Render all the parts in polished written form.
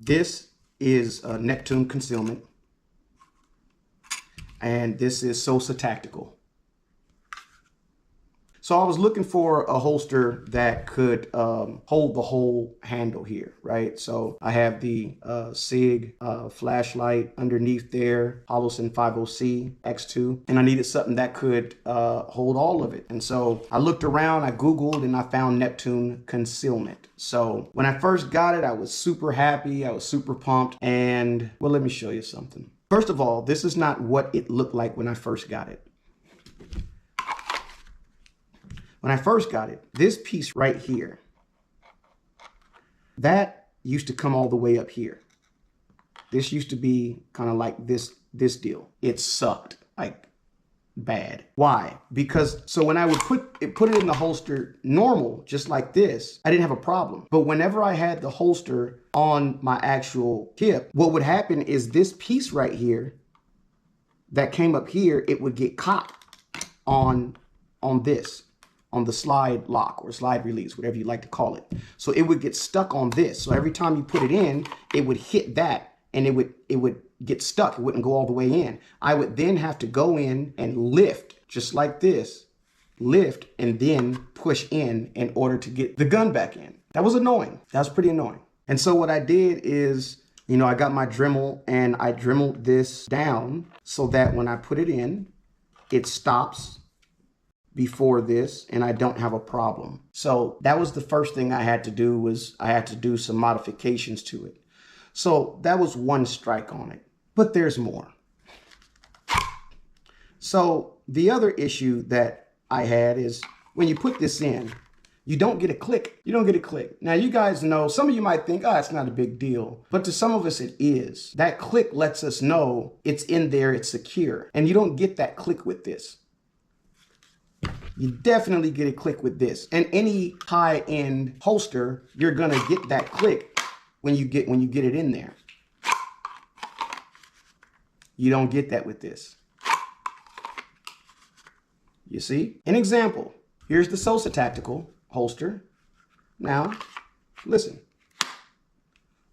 This is Neptune Concealment, and this is Sosa Tactical. So I was looking for a holster that could hold the whole handle here, right? So I have the SIG flashlight underneath there, Holosun 50C X2, and I needed something that could hold all of it. And so I looked around, I Googled, and I found Neptune Concealment. So when I first got it, I was super happy, I was super pumped, and well, let me show you something. First of all, this is not what it looked like when I first got it. When I first got it, this piece right here, that used to come all the way up here. This used to be kind of like this deal. It sucked like bad. Why? Because so when I would put it in the holster normal, just like this, I didn't have a problem. But whenever I had the holster on my actual hip, what would happen is this piece right here that came up here, it would get caught on this. On the slide lock or slide release, whatever you like to call it. So it would get stuck on this. So every time you put it in, it would hit that and it would get stuck. It wouldn't go all the way in. I would then have to go in and lift just like this, lift and then push in order to get the gun back in. That was annoying. That was pretty annoying. And so what I did is, you know, I got my Dremel and I dremeled this down so that when I put it in, it stops before this and I don't have a problem. So that was the first thing I had to do, was I had to do some modifications to it. So that was one strike on it, but there's more. So the other issue that I had is when you put this in, you don't get a click. You don't get a click. Now you guys know, some of you might think, oh, it's not a big deal, but to some of us it is. That click lets us know it's in there, it's secure, and you don't get that click with this. You definitely get a click with this. And any high-end holster, you're gonna get that click when you get it in there. You don't get that with this. You see? An example. Here's the Sosa Tactical holster. Now, listen.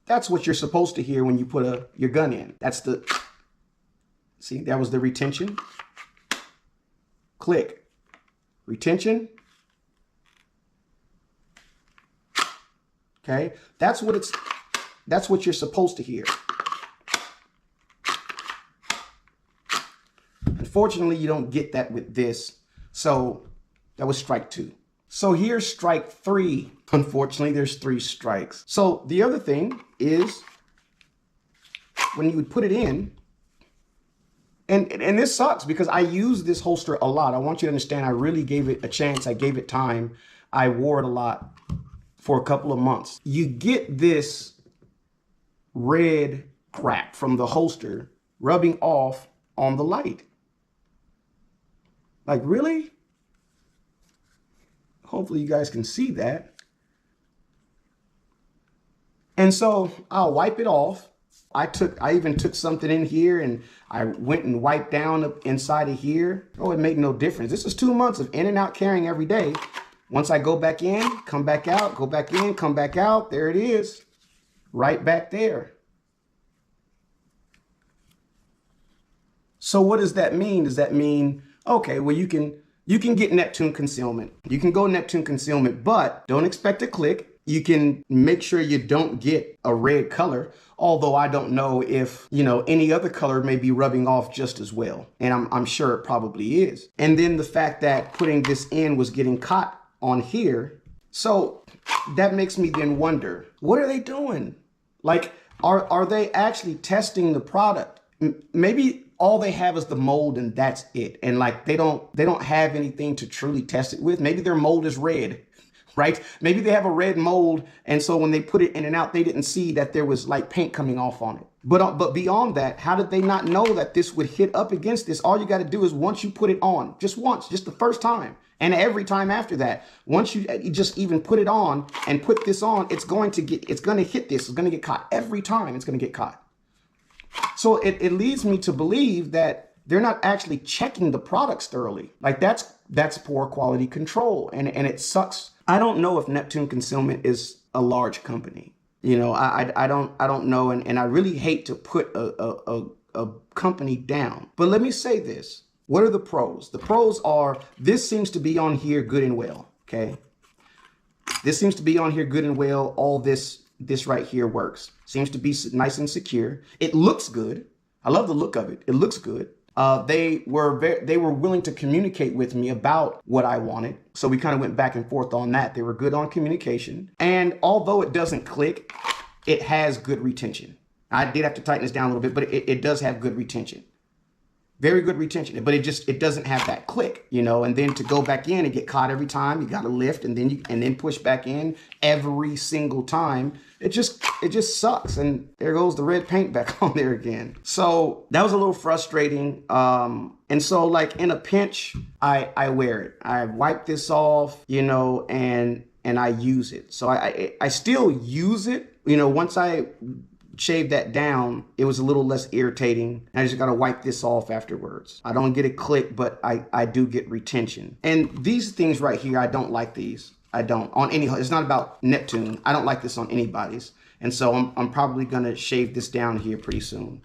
That's what you're supposed to hear when you put your gun in. That's the, see, that was the retention. Click. Retention. Okay, that's what you're supposed to hear. Unfortunately, you don't get that with this. So that was strike 2. So here's strike 3. Unfortunately, there's 3 strikes. So the other thing is when you would put it in, and this sucks because I use this holster a lot. I want you to understand, I really gave it a chance. I gave it time. I wore it a lot for a couple of months. You get this red crap from the holster rubbing off on the light. Like, really? Hopefully you guys can see that. And so I'll wipe it off. I even took something in here and I went and wiped down up inside of here. Oh, it made no difference. This is 2 months of in and out carrying every day. Once I go back in, come back out, go back in, come back out. There it is, right back there. So what does that mean? Does that mean, okay, well, you can get Neptune Concealment. You can go Neptune Concealment, but don't expect a click. You can make sure you don't get a red color, although I don't know if, you know, any other color may be rubbing off just as well. And I'm sure it probably is. And then the fact that putting this in was getting caught on here. So that makes me then wonder, what are they doing? Like, are they actually testing the product? Maybe all they have is the mold and that's it. And like, they don't have anything to truly test it with. Maybe their mold is red. Right? Maybe they have a red mold, and so when they put it in and out, they didn't see that there was like paint coming off on it. But beyond that, how did they not know that this would hit up against this? This all you got to do is once you put it on, just once, just the first time, and every time after that, once you just even put it on and put this on, it's going to hit this. It's going to get caught every time. It's going to get caught. So it leads me to believe that they're not actually checking the products thoroughly. Like that's poor quality control, and it sucks. I don't know if Neptune Concealment is a large company. You know, I don't know, and I really hate to put a company down. But let me say this. What are the pros? The pros are, this seems to be on here good and well, okay? This seems to be on here good and well. All this right here works. Seems to be nice and secure. It looks good. I love the look of it. It looks good. They were willing to communicate with me about what I wanted. So we kind of went back and forth on that. They were good on communication. And although it doesn't click, it has good retention. I did have to tighten this down a little bit, but it does have good retention. Very good retention, but it doesn't have that click, you know, and then to go back in and get caught every time, you got to lift and then push back in every single time. It just sucks. And there goes the red paint back on there again. So that was a little frustrating. And so like in a pinch, I wear it. I wipe this off, you know, and I use it. So I still use it, you know, once I shave that down, it was a little less irritating. I just got to wipe this off afterwards. I don't get a click, but I do get retention. And these things right here, I don't like these. I don't on any, it's not about Neptune. I don't like this on anybody's. And so I'm probably going to shave this down here pretty soon.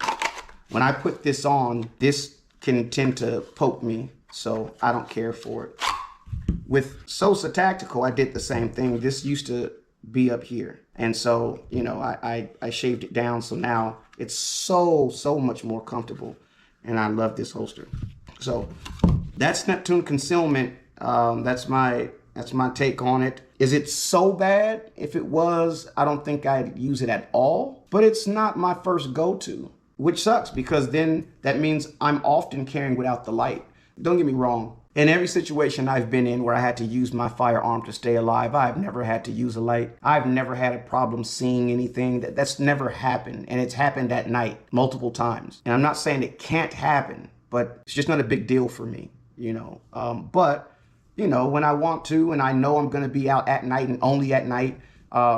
When I put this on, this can tend to poke me. So I don't care for it. With Sosa Tactical, I did the same thing. This used to be up here. And so, you know, I shaved it down. So now it's so much more comfortable. And I love this holster. So that's Neptune Concealment. That's my take on it. Is it so bad? If it was, I don't think I'd use it at all. But it's not my first go-to, which sucks because then that means I'm often carrying without the light. Don't get me wrong. In every situation I've been in where I had to use my firearm to stay alive, I've never had to use a light. I've never had a problem seeing anything. That's never happened. And it's happened at night multiple times. And I'm not saying it can't happen, but it's just not a big deal for me, you know. But, you know, when I want to and I know I'm going to be out at night and only at night,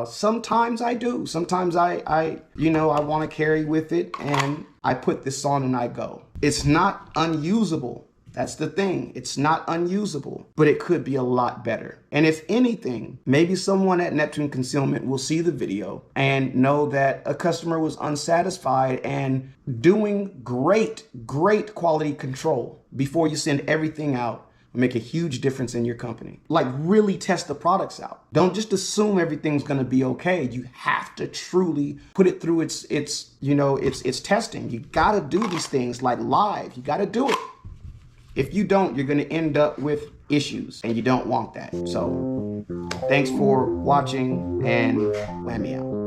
sometimes I do. Sometimes I want to carry with it and I put this on and I go. It's not unusable. That's the thing. It's not unusable, but it could be a lot better. And if anything, maybe someone at Neptune Concealment will see the video and know that a customer was unsatisfied and doing great quality control before you send everything out will make a huge difference in your company. Like really test the products out. Don't just assume everything's going to be okay. You have to truly put it through its testing. You got to do these things like live. You got to do it. If you don't, you're going to end up with issues and you don't want that. So thanks for watching and whammy out.